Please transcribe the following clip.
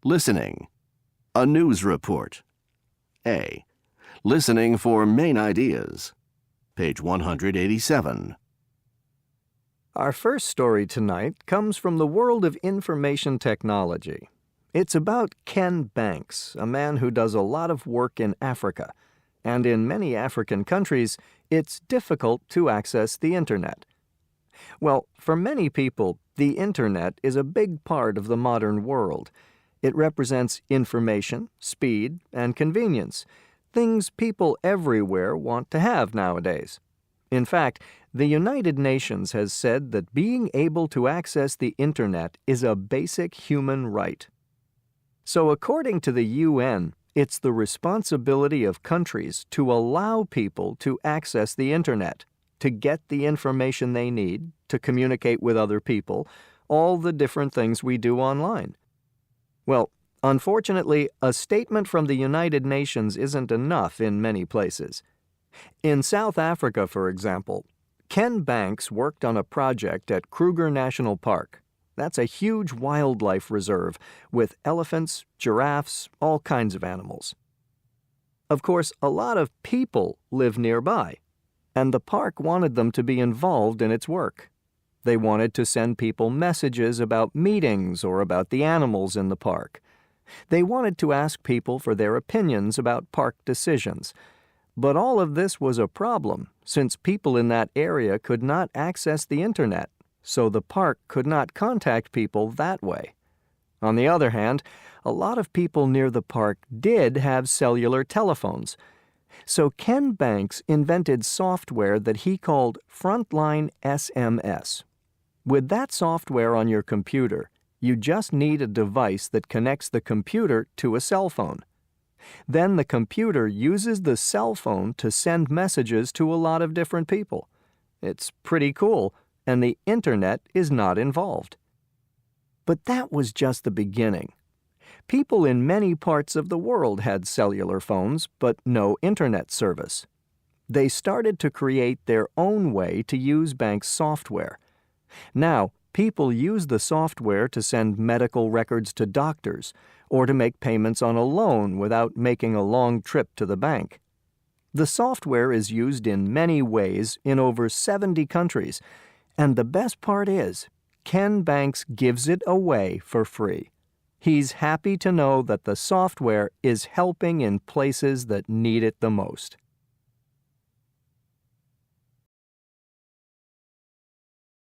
Listening. A news report. A. Listening for main ideas. Page 187. Our first story tonight comes from the world of information technology. It's about Ken Banks, a man who does a lot of work in Africa. And in many African countries, it's difficult to access the Internet. Well, for many people, the Internet is a big part of the modern world. It represents information, speed, and convenience, things people everywhere want to have nowadays. In fact, the United Nations has said that being able to access the Internet is a basic human right. So according to the UN, it's the responsibility of countries to allow people to access the Internet, to get the information they need, to communicate with other people, all the different things we do online. Well, unfortunately, a statement from the United Nations isn't enough in many places. In South Africa, for example, Ken Banks worked on a project at Kruger National Park. That's a huge wildlife reserve with elephants, giraffes, all kinds of animals. Of course, a lot of people live nearby, and the park wanted them to be involved in its work. They wanted to send people messages about meetings or about the animals in the park. They wanted to ask people for their opinions about park decisions. But all of this was a problem, since people in that area could not access the Internet, so the park could not contact people that way. On the other hand, a lot of people near the park did have cellular telephones. So Ken Banks invented software that he called Frontline SMS. With that software on your computer, you just need a device that connects the computer to a cell phone. Then the computer uses the cell phone to send messages to a lot of different people. It's pretty cool, and the Internet is not involved. But that was just the beginning. People in many parts of the world had cellular phones, but no Internet service. They started to create their own way to use Banks' software. Now, people use the software to send medical records to doctors, or to make payments on a loan without making a long trip to the bank. The software is used in many ways in over 70 countries, and the best part is, Ken Banks gives it away for free. He's happy to know that the software is helping in places that need it the most.